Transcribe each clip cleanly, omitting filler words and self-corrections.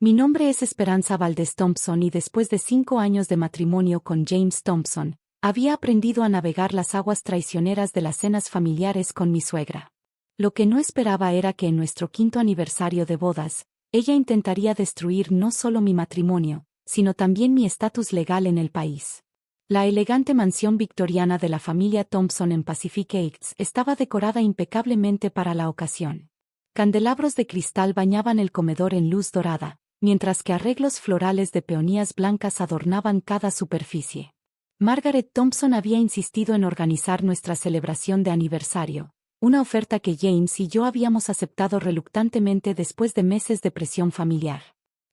Mi nombre es Esperanza Valdez Thompson y después de 5 años de matrimonio con James Thompson, había aprendido a navegar las aguas traicioneras de las cenas familiares con mi suegra. Lo que no esperaba era que en nuestro 5º aniversario de bodas, ella intentaría destruir no solo mi matrimonio, sino también mi estatus legal en el país. La elegante mansión victoriana de la familia Thompson en Pacific Heights estaba decorada impecablemente para la ocasión. Candelabros de cristal bañaban el comedor en luz dorada, mientras que arreglos florales de peonías blancas adornaban cada superficie. Margaret Thompson había insistido en organizar nuestra celebración de aniversario, una oferta que James y yo habíamos aceptado reluctantemente después de meses de presión familiar.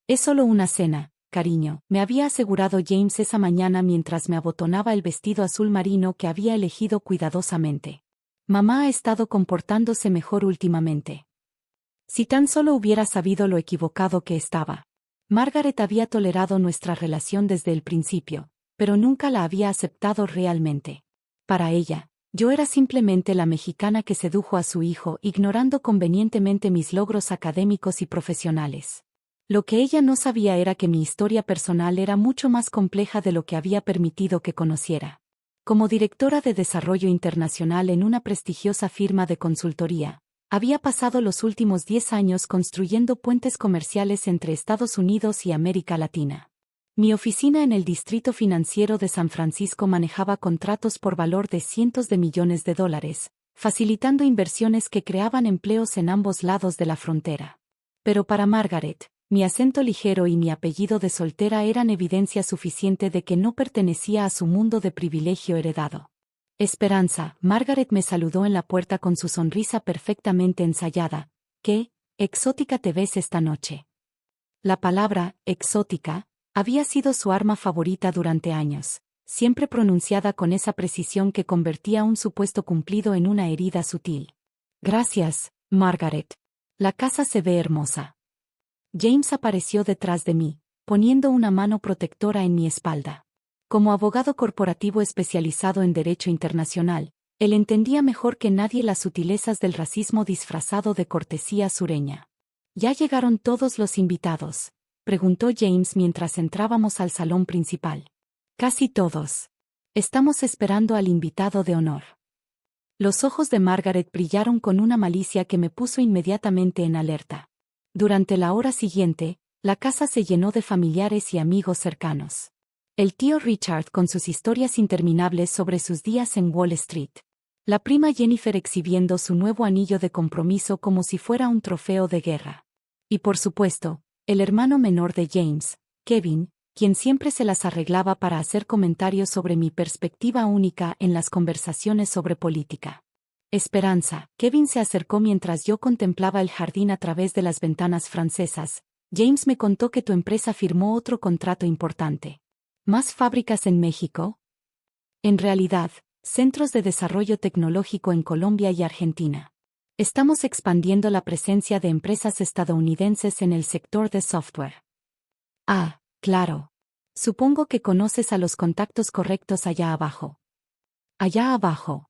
Es solo una cena, cariño, me había asegurado James esa mañana mientras me abotonaba el vestido azul marino que había elegido cuidadosamente. Mamá ha estado comportándose mejor últimamente. Si tan solo hubiera sabido lo equivocado que estaba. Margaret había tolerado nuestra relación desde el principio, pero nunca la había aceptado realmente. Para ella, yo era simplemente la mexicana que sedujo a su hijo, ignorando convenientemente mis logros académicos y profesionales. Lo que ella no sabía era que mi historia personal era mucho más compleja de lo que había permitido que conociera. Como directora de desarrollo internacional en una prestigiosa firma de consultoría, había pasado los últimos 10 años construyendo puentes comerciales entre Estados Unidos y América Latina. Mi oficina en el Distrito Financiero de San Francisco manejaba contratos por valor de cientos de millones de dólares, facilitando inversiones que creaban empleos en ambos lados de la frontera. Pero para Margaret, mi acento ligero y mi apellido de soltera eran evidencia suficiente de que no pertenecía a su mundo de privilegio heredado. Esperanza, Margaret me saludó en la puerta con su sonrisa perfectamente ensayada. ¿Qué exótica te ves esta noche? La palabra, exótica, había sido su arma favorita durante años, siempre pronunciada con esa precisión que convertía un supuesto cumplido en una herida sutil. Gracias, Margaret. La casa se ve hermosa. James apareció detrás de mí, poniendo una mano protectora en mi espalda. Como abogado corporativo especializado en derecho internacional, él entendía mejor que nadie las sutilezas del racismo disfrazado de cortesía sureña. ¿Ya llegaron todos los invitados?, preguntó James mientras entrábamos al salón principal. Casi todos. Estamos esperando al invitado de honor. Los ojos de Margaret brillaron con una malicia que me puso inmediatamente en alerta. Durante la hora siguiente, la casa se llenó de familiares y amigos cercanos. El tío Richard con sus historias interminables sobre sus días en Wall Street. La prima Jennifer exhibiendo su nuevo anillo de compromiso como si fuera un trofeo de guerra. Y por supuesto, el hermano menor de James, Kevin, quien siempre se las arreglaba para hacer comentarios sobre mi perspectiva única en las conversaciones sobre política. Esperanza, Kevin se acercó mientras yo contemplaba el jardín a través de las ventanas francesas. James me contó que tu empresa firmó otro contrato importante. ¿Más fábricas en México? En realidad, centros de desarrollo tecnológico en Colombia y Argentina. Estamos expandiendo la presencia de empresas estadounidenses en el sector de software. Ah, claro. Supongo que conoces a los contactos correctos allá abajo. Allá abajo.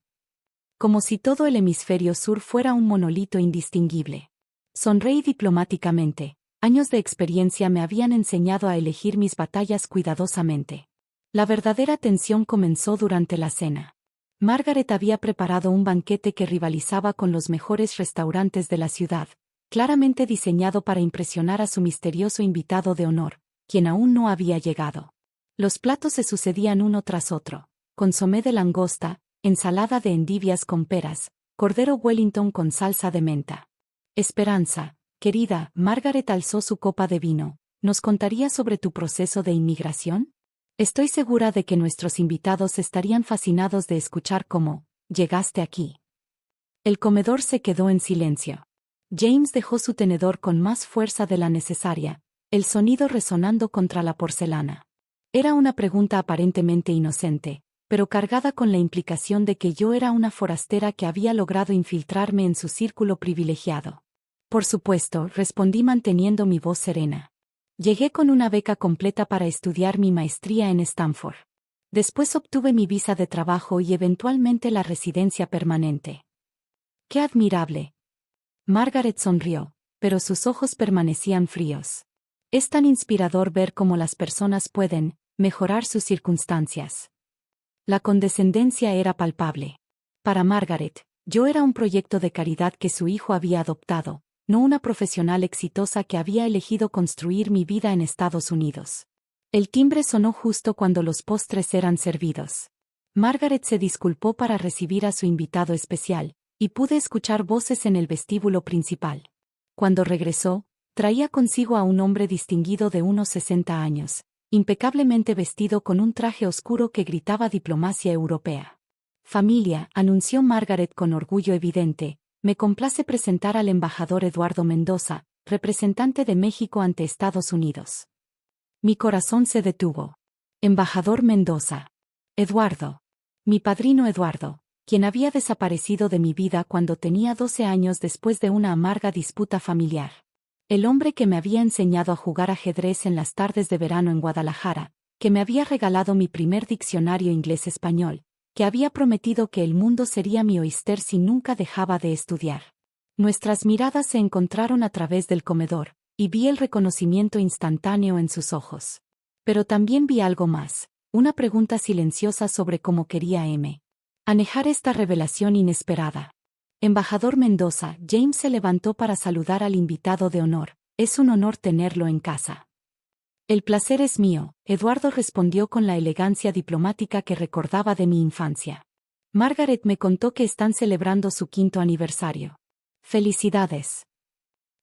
Como si todo el hemisferio sur fuera un monolito indistinguible. Sonreí diplomáticamente. Años de experiencia me habían enseñado a elegir mis batallas cuidadosamente. La verdadera tensión comenzó durante la cena. Margaret había preparado un banquete que rivalizaba con los mejores restaurantes de la ciudad, claramente diseñado para impresionar a su misterioso invitado de honor, quien aún no había llegado. Los platos se sucedían uno tras otro: consomé de langosta, ensalada de endivias con peras, cordero Wellington con salsa de menta. Esperanza, querida, Margaret alzó su copa de vino. ¿Nos contarías sobre tu proceso de inmigración? Estoy segura de que nuestros invitados estarían fascinados de escuchar cómo llegaste aquí. El comedor se quedó en silencio. James dejó su tenedor con más fuerza de la necesaria, el sonido resonando contra la porcelana. Era una pregunta aparentemente inocente, pero cargada con la implicación de que yo era una forastera que había logrado infiltrarme en su círculo privilegiado. Por supuesto, respondí manteniendo mi voz serena. Llegué con una beca completa para estudiar mi maestría en Stanford. Después obtuve mi visa de trabajo y eventualmente la residencia permanente. ¡Qué admirable! Margaret sonrió, pero sus ojos permanecían fríos. Es tan inspirador ver cómo las personas pueden mejorar sus circunstancias. La condescendencia era palpable. Para Margaret, yo era un proyecto de caridad que su hijo había adoptado, no una profesional exitosa que había elegido construir mi vida en Estados Unidos. El timbre sonó justo cuando los postres eran servidos. Margaret se disculpó para recibir a su invitado especial, y pude escuchar voces en el vestíbulo principal. Cuando regresó, traía consigo a un hombre distinguido de unos 60 años, impecablemente vestido con un traje oscuro que gritaba diplomacia europea. Familia, anunció Margaret con orgullo evidente, me complace presentar al embajador Eduardo Mendoza, representante de México ante Estados Unidos. Mi corazón se detuvo. Embajador Mendoza. Eduardo. Mi padrino Eduardo, quien había desaparecido de mi vida cuando tenía 12 años después de una amarga disputa familiar. El hombre que me había enseñado a jugar ajedrez en las tardes de verano en Guadalajara, que me había regalado mi primer diccionario inglés-español, que había prometido que el mundo sería mi oyster si nunca dejaba de estudiar. Nuestras miradas se encontraron a través del comedor, y vi el reconocimiento instantáneo en sus ojos. Pero también vi algo más, una pregunta silenciosa sobre cómo quería manejar esta revelación inesperada. Embajador Mendoza, James se levantó para saludar al invitado de honor. Es un honor tenerlo en casa. El placer es mío, Eduardo respondió con la elegancia diplomática que recordaba de mi infancia. Margaret me contó que están celebrando su 5º aniversario. ¡Felicidades!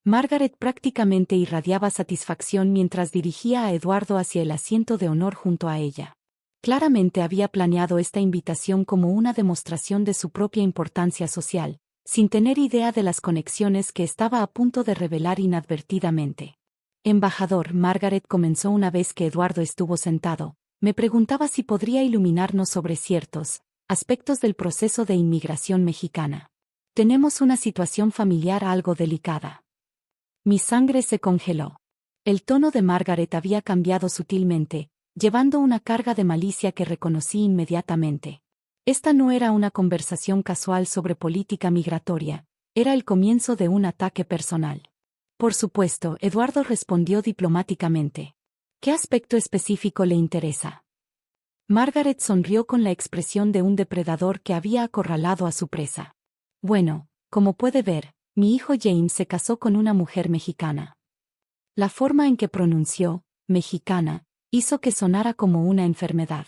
Margaret prácticamente irradiaba satisfacción mientras dirigía a Eduardo hacia el asiento de honor junto a ella. Claramente había planeado esta invitación como una demostración de su propia importancia social, sin tener idea de las conexiones que estaba a punto de revelar inadvertidamente. Embajador, Margaret comenzó una vez que Eduardo estuvo sentado, me preguntaba si podría iluminarnos sobre ciertos aspectos del proceso de inmigración mexicana. Tenemos una situación familiar algo delicada. Mi sangre se congeló. El tono de Margaret había cambiado sutilmente, llevando una carga de malicia que reconocí inmediatamente. Esta no era una conversación casual sobre política migratoria, era el comienzo de un ataque personal. Por supuesto, Eduardo respondió diplomáticamente. ¿Qué aspecto específico le interesa? Margaret sonrió con la expresión de un depredador que había acorralado a su presa. Bueno, como puede ver, mi hijo James se casó con una mujer mexicana. La forma en que pronunció, mexicana, hizo que sonara como una enfermedad.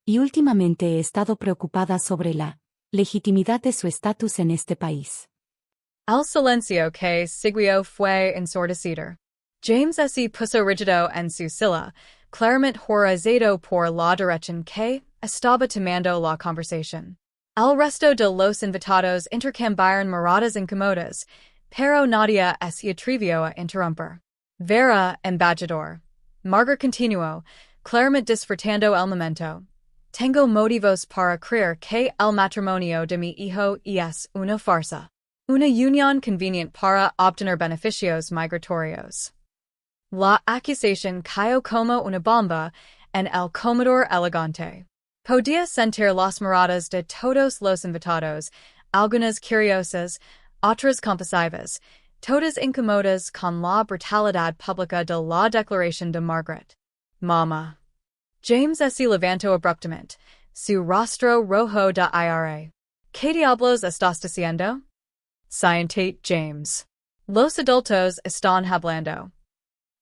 Y últimamente he estado preocupada sobre la legitimidad de su estatus en este país. El silencio que siguió fue ensordecido. James se puso rígido en su silla, claramente horrorizado por la dirección que estaba tomando la conversación. El resto de los invitados intercambiaron miradas incómodas, pero nadie se atrevió a interrumpir. Vera, embajador. Margaret continuó, claramente disfrutando el momento. Tengo motivos para creer que el matrimonio de mi hijo es una farsa. Una unión convenient para obtener beneficios migratorios. La acusación cayó como una bomba en el comedor elegante. Podía sentir las miradas de todos los invitados, algunas curiosas, otras compasivas, todas incómodas con la brutalidad pública de la declaración de Margaret. Mama. James se levantó abruptamente, su rostro rojo de ira. ¿Qué diablos estás diciendo? Siéntate, James. Los adultos están hablando.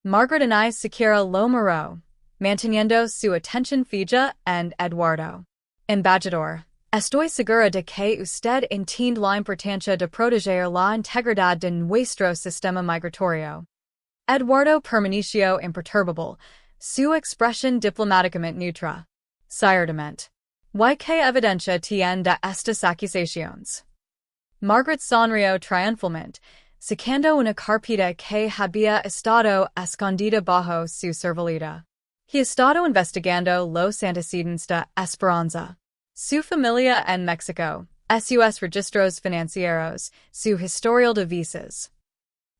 Margaret y siquiera lo miró, manteniendo su atención fija en Eduardo. Embajador, estoy segura de que usted entiende la importancia de proteger la integridad de nuestro sistema migratorio. Eduardo permaneció imperturbable, su expresión diplomáticamente neutra. Ciertamente. ¿Y qué evidencia tiene de estas acusaciones? Margaret sonrió triunfalmente, sacando una carpeta que había estado escondida bajo su servileta. He estado investigando los antecedentes de Esperanza, su familia en México, sus registros financieros, su historial de visas.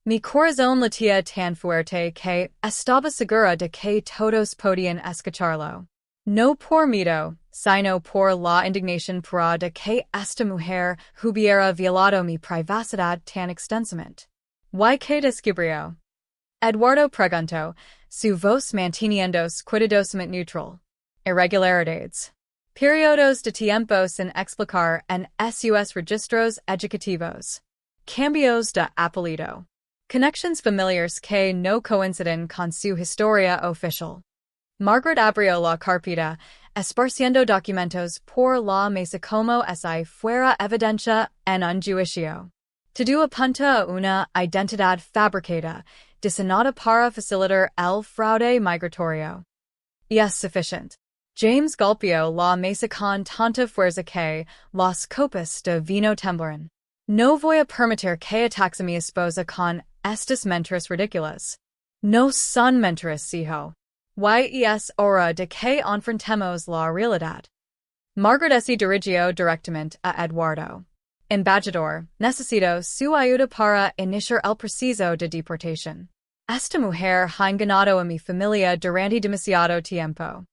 Mi corazón latía tan fuerte que estaba segura de que todos podían escucharlo. No por miedo, sino por la indignación pura de que esta mujer hubiera violado mi privacidad tan extensamente. ¿Y qué descubrió? Eduardo pregunto, su vos manteniéndose cuidadosamente neutral. Irregularidades. Periodos de tiempo sin explicar en sus registros educativos. Cambios de apellido. Connections familiares que no coinciden con su historia oficial. Margaret abrió la carpeta, esparciendo documentos por la mesa como si fuera evidencia en un juicio. Todo apunta a una identidad fabricada, diseñada para facilitar el fraude migratorio. Y es suficiente. James golpeó la mesa con tanta fuerza que las copas de vino temblaron. No voy a permitir que ataques a mi esposa con estas mentiras ridículas. No son mentiras, hijo. Y es hora de que enfrentemos la realidad. Margaret se dirigió directamente a Eduardo. Embajador, necesito su ayuda para iniciar el proceso de deportación. Esta mujer ha engañado a mi familia durante demasiado tiempo.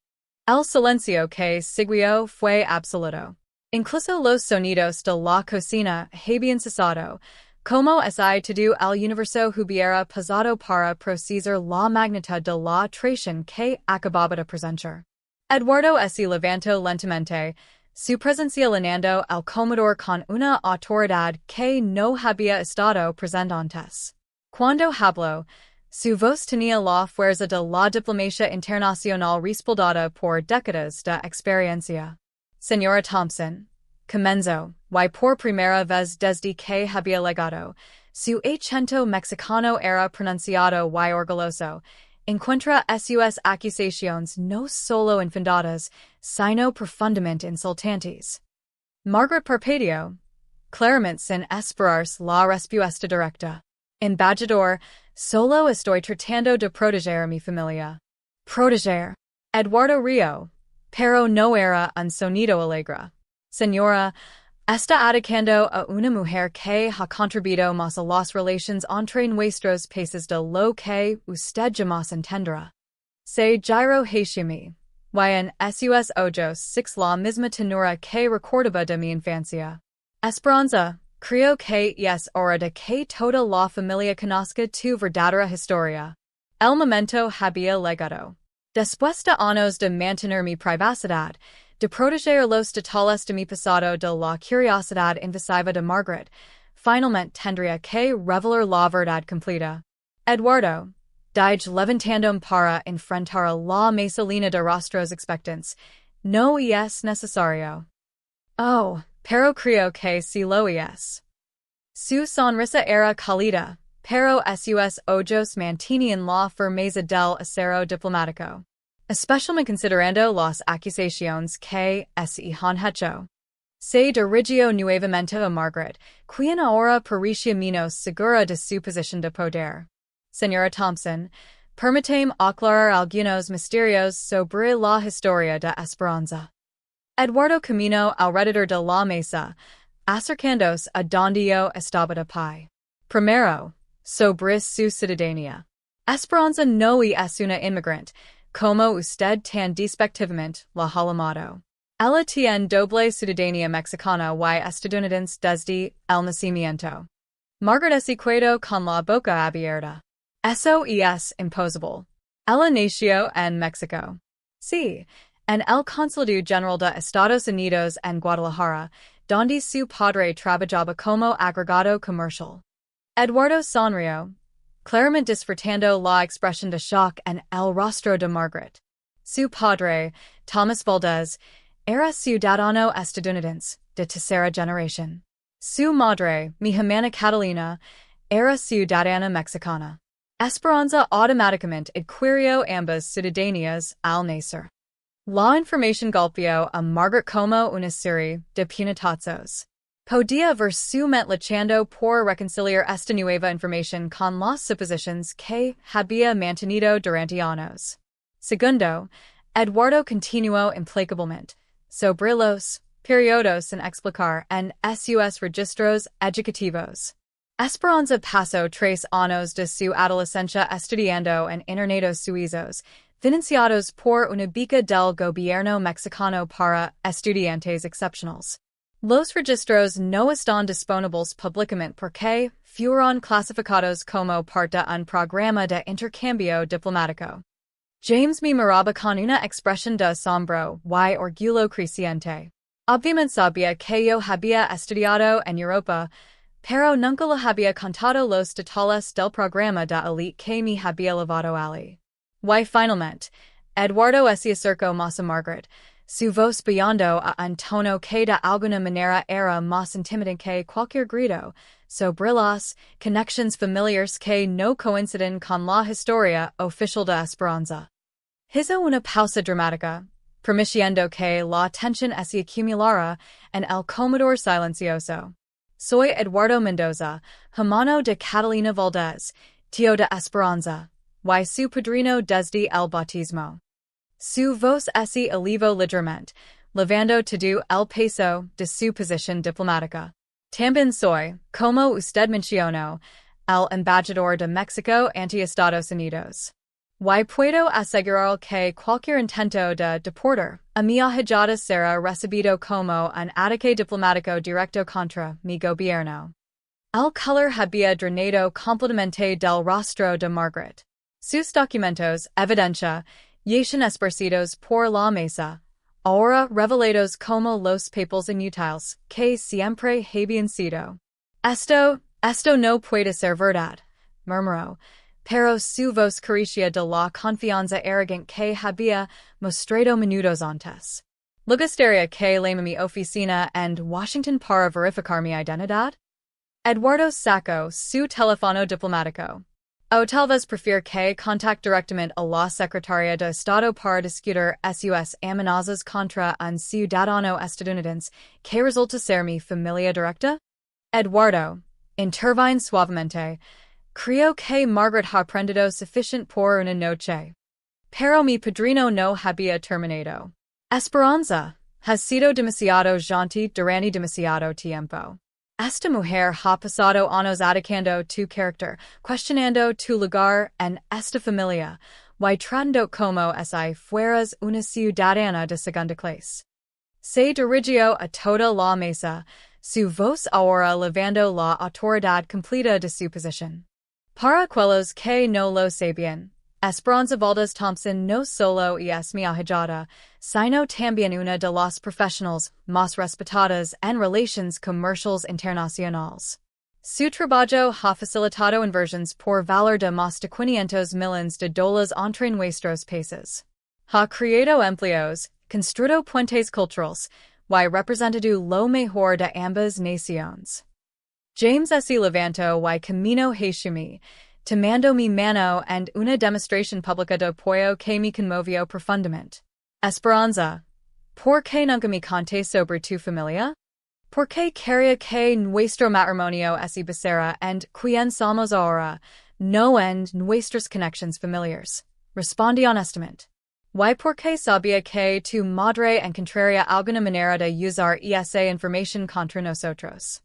El silencio que siguió fue absoluto. Incluso los sonidos de la cocina habían cesado, como si todo el universo hubiera pasado para procesar la magnitud de la traición que acababa de presenciar. Eduardo se levantó lentamente, su presencia llenando el comedor con una autoridad que no había estado presente antes. Cuando habló, su voz tenía la fuerza de la diplomacia internacional respaldada por décadas de experiencia. Señora Thompson, comenzó, y por primera vez desde que había llegado, su acento mexicano era pronunciado y orgulloso, encuentra sus acusaciones no solo infundadas, sino profundamente insultantes. Margaret parpadeó, claramente sin esperarse la respuesta directa. Embajador, solo estoy tratando de proteger a mi familia. Proteger. Eduardo rió, pero no era un sonido alegre. Señora, está atacando a una mujer que ha contribuido más a las relaciones entre nuestros países de lo que usted jamás entenderá. Se giro hacia mí, y en sus ojos six la misma tenura que recordaba de mi infancia. Esperanza, creo que es hora de que toda la familia conozca tu verdadera historia. El momento había llegado. Después de años de mantener mi privacidad, de proteger los detalles de mi pasado de la curiosidad invasiva de Margaret, finalmente tendría que revelar la verdad completa. Eduardo, dije levantándome para enfrentar a la mesa llena de rostros expectantes, no es necesario. Oh, pero creo que sí lo es. Su sonrisa era cálida, pero sus ojos mantenían la firmeza del acero diplomático. Especialmente considerando las acusaciones que se han hecho. Se dirigió nuevamente a Margaret, quien ahora parecía menos segura de su posición de poder. Señora Thompson, permítame aclarar algunos misterios sobre la historia de Esperanza. Eduardo caminó alrededor de la mesa, acercándose a donde yo estaba de pie. Primero, sobre su ciudadanía. Esperanza no es una inmigrante, como usted tan despectivamente la ha llamado. Ella tiene doble ciudadanía mexicana y estadounidense desde el nacimiento. Margaret se quedó con la boca abierta. Eso es imposible. Ella nació en México. Sí, en el Consulado General de Estados Unidos en Guadalajara, donde su padre trabajaba como agregado comercial. Eduardo sonrió, claramente disfrutando la expresión de shock en el rostro de Margaret. Su padre, Thomas Valdez, era ciudadano estadounidense, de tercera generación. Su madre, mi hermana Catalina, era ciudadana mexicana. Esperanza automáticamente adquirió ambas ciudadanías al nacer. La información golpeó a Margaret como una serie de puñetazos. Podía ver su mente luchando por reconciliar esta nueva información con las suposiciones que había mantenido durante años. Segundo, Eduardo continuó implacablemente, sobre los periodos sin explicar en sus registros educativos. Esperanza pasó 3 años de su adolescencia estudiando en internados suizos, financiados por una beca del gobierno mexicano para estudiantes excepcionales. Los registros no están disponibles públicamente porque fueron clasificados como parte un programa de intercambio diplomático. James me miraba con una expresión de asombro y orgullo creciente. Obviamente sabía que yo había estudiado en Europa, pero nunca le había contado los detalles del programa de elite que me había llevado allí. Y finalmente, Eduardo se acercó más a Margaret, su voz brillando a un tono que de alguna manera era más intimidante que cualquier grito, sobre las conexiones familiares que no coinciden con la historia oficial de Esperanza. Hizo una pausa dramática, permitiendo que la tensión se acumulara en el comedor silencioso. Soy Eduardo Mendoza, hermano de Catalina Valdez, tío de Esperanza, y su padrino desde el bautismo. Su voz se elevó ligeramente, levando todo el peso de su posición diplomática. También soy, como usted mencionó, el embajador de México ante Estados Unidos. Y puedo asegurar que cualquier intento de deportar a mi ahijada será recibido como un ataque diplomático directo contra mi gobierno. El color había drenado completamente del rostro de Margaret. Sus documentos, evidencia, yacen esparcidos por la mesa, ahora revelados como los papeles inútiles que siempre habían sido. Esto no puede ser verdad, murmuró, pero su voz carecía de la confianza arrogante que había mostrado minutos antes. ¿Le gustaría que le mi oficina en Washington para verificar mi identidad? Eduardo sacó su teléfono diplomático. O tal vez prefiere que contacte directamente a la Secretaría de Estado para discutir sus amenazas contra un ciudadano estadounidense que resulta ser mi familia directa? Eduardo, intervine suavemente. Creo que Margaret ha aprendido suficiente por una noche. Pero mi padrino no había terminado. Esperanza, has sido demasiado gentil durante demasiado tiempo. Esta mujer ha pasado años atacando tu carácter, cuestionando tu lugar en esta familia, y tratando como si fueras una ciudadana de segunda clase. Se dirigió a toda la mesa, su voz ahora levando la autoridad completa de su posición. Para aquellos que no lo sabían, Esperanza Valdez Thompson no solo es mi ahijada, sino también una de las profesionales más respetadas en relaciones comerciales internacionales. Su trabajo ha facilitado inversiones por valor de más de 500 millones de dólares entre nuestros países. Ha creado empleos, construido puentes culturales, y representado lo mejor de ambas naciones. James se levantó y camino hacia mí, tomando mi mano en una demostración pública de apoyo que me conmovió profundamente. Esperanza, ¿por qué nunca me conté sobre tu familia? ¿Por qué quería que nuestro matrimonio se basara en quién somos ahora, no en nuestras conexiones familiares? Respondí honestamente. ¿Y por qué sabía que tu madre encontraría alguna manera de usar esa información contra nosotros?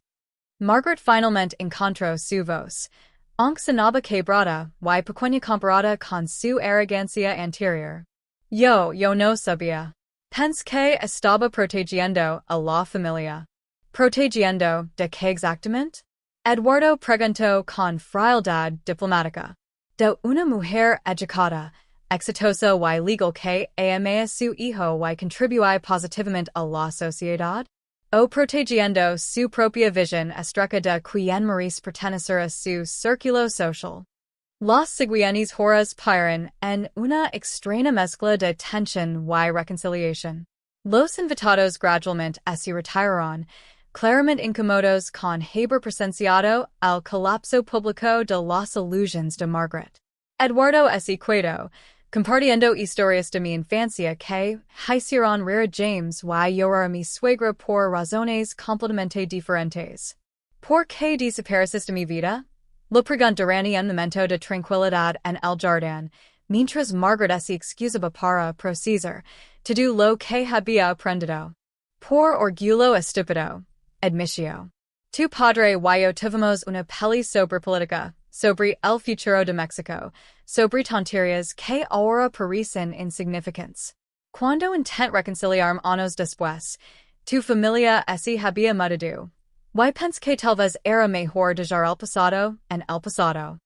Margaret finalmente encontró su voz, aunque sonaba quebrada y pequeña comparada con su arrogancia anterior. Yo no sabía. Pensé que estaba protegiendo a la familia. ¿Protegiendo de qué exactamente? Eduardo preguntó con frialdad diplomática. De una mujer educada, exitosa y legal que ama a su hijo y contribuye positivamente a la sociedad? O protegiendo su propia visión acerca de quien merece pertenecer a su círculo social. Las sigüeñas horas pairan en una extraña mezcla de tensión y reconciliación. Los invitados gradualmente se retiraron, claramente incómodos con haber presenciado el colapso público de las ilusiones de Margaret. Eduardo se quedó, compartiendo historias de mi infancia que hicieron reír a James y llorar a mi suegra por razones completamente diferentes. ¿Por qué desapareces de mi vida? Lo pregunté durante un momento de tranquilidad en el jardín, mientras Margaret se excusaba para procesar todo lo que había aprendido. Por orgullo estúpido, admitió. Tu padre y yo tuvimos una pelea sobre política, sobre el futuro de México, sobre tonterías que ahora parecen insignificantes. Cuando intent reconciliarme años después, tu familia se había mudado. Y pense que tal vez era mejor dejar el pasado en el pasado.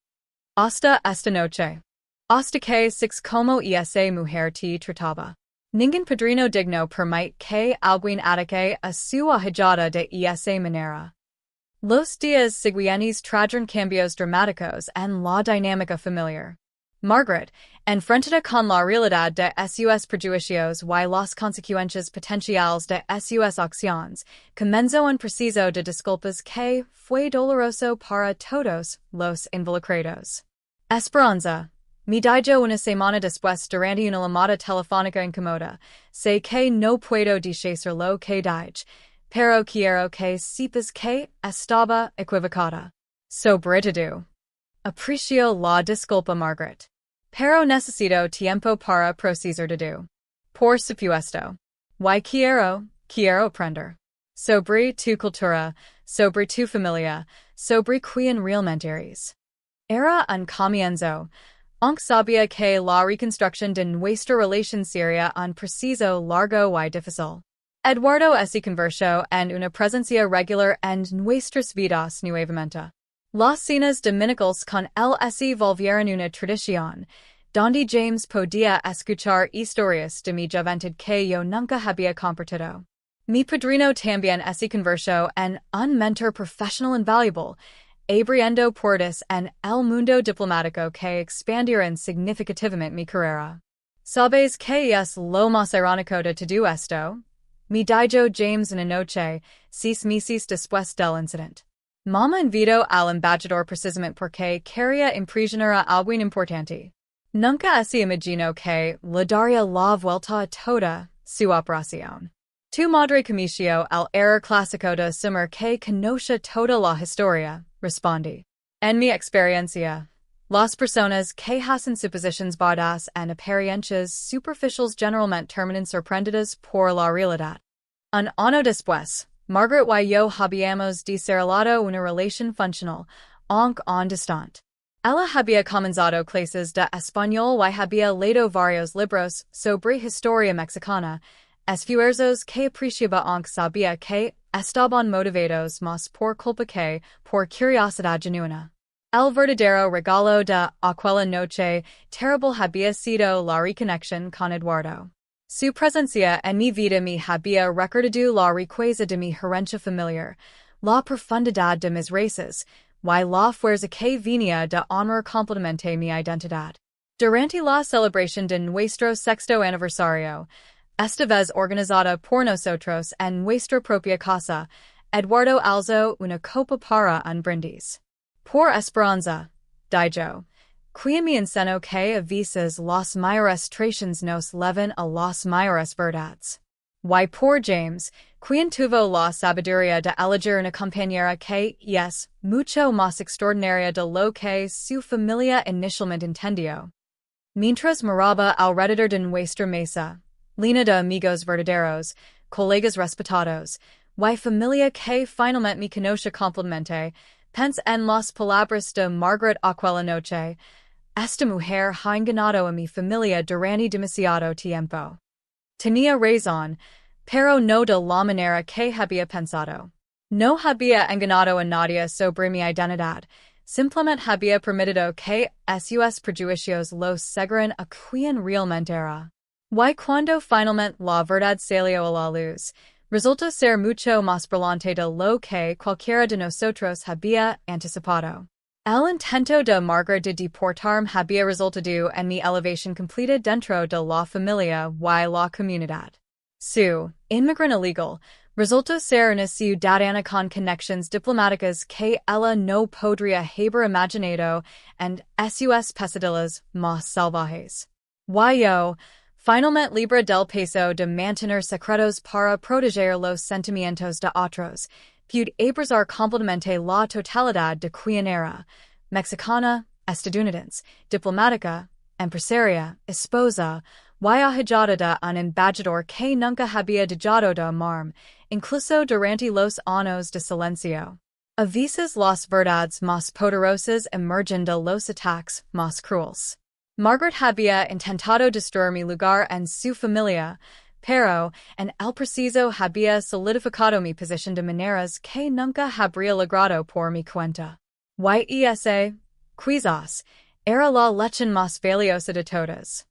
Hasta esta noche. Hasta que six como esa mujer te trataba. Ningún padrino digno permite que alguien ataque a su ahijada de esa manera. Los días siguientes trajeron cambios dramáticos en la dinámica familiar. Margaret, enfrentada con la realidad de sus prejuicios y las consecuencias potenciales de sus acciones, comenzó un proceso de disculpas que fue doloroso para todos los involucrados. Esperanza. Me dijo una semana después durante una llamada telefónica incómoda, sé que no puedo decir lo que dije, pero quiero que sepas que estaba equivocada. Sobre todo. Aprecio la disculpa, Margaret. Pero necesito tiempo para procesar todo. Por supuesto. Y quiero aprender. Sobre tu cultura, sobre tu familia, sobre quién realmente eres. Era un comienzo. Aunque sabía que la reconstrucción de nuestra relación sería un proceso largo y difícil. Eduardo se convirtió en una presencia regular en nuestras vidas nuevamente. Las cenas dominicales con él se volvieron una tradición, donde James podía escuchar historias de mi juventud que yo nunca había compartido. Mi padrino también se convirtió en un mentor profesional invaluable, abriendo puertas en el mundo diplomático que expandieron significativamente mi carrera. ¿Sabes qué es lo más irónico de todo esto? Me dijo James una noche, 6 meses después del incidente. Mamá invitó al embajador precisamente porque quería impresionar a alguien importante. Nunca se imaginó que le daría la vuelta a toda su operación. Tu madre cometió el error clásico de asumir que conoce toda la historia, respondí. En mi experiencia, las personas que hacen suposiciones basadas en apariencias superficiales generalmente terminan sorprendidas por la realidad. Un año después, Margaret y yo habíamos desarrollado una relación funcional, aunque en distante. Ella había comenzado clases de español y había leído varios libros sobre historia mexicana, esfuerzos que apreciaba aunque sabía que estaban motivados más por culpa que por curiosidad genuina. El verdadero regalo de aquella noche terrible había sido la reconexión con Eduardo. Su presencia en mi vida me había recordado la riqueza de mi herencia familiar, la profundidad de mis raíces, y la fuerza que venía de honrar completamente mi identidad. Durante la celebración de nuestro sexto aniversario, esta vez organizada por nosotros en nuestra propia casa, Eduardo alzó una copa para un brindis. Por esperanza, dijo. Que me enseñó que a veces las mayores traiciones nos llevan a las mayores verdades. Y por James, quien tuvo la sabiduría de elegir una compañera que es mucho más extraordinaria de lo que su familia inicialmente entendió. Mientras miraba alrededor de nuestra mesa, llena de amigos verdaderos, colegas respetados, y familia que finalmente me conoce completamente, pensé en las palabras de Margaret aquella noche. Esta mujer ha engañado a mi familia durante demasiado tiempo. Tenía razón, pero no de la manera que había pensado. No había engañado a nadie sobre mi identidad, simplemente había permitido que sus prejuicios los siguieran a quien realmente era. Y cuando finalmente la verdad salió a la luz, resultó ser mucho más brillante de lo que cualquiera de nosotros había anticipado. El intento de Margaret de deportarme había resultado en mi elevación completa dentro de la familia y la comunidad. Su inmigrant illegal resultó ser una ciudadana con conexiones diplomáticas que ella no podría haber imaginado en sus pesadillas más salvajes. Y yo, finalmente libre del peso de mantener secretos para proteger los sentimientos de otros, pude abrazar completamente la totalidad de quien era, mexicana, estadounidense, diplomática, empresaria, esposa, y ahijada de un embajador que nunca había dejado de amarme, incluso durante los años de silencio. A veces las verdades más poderosas emergen de los ataques más crueles. Margaret había intentado destruir mi lugar en su familia, pero, en el preciso había solidificado mi posición de maneras que nunca habría logrado por mi cuenta. Quizás, era la lección más valiosa de todas.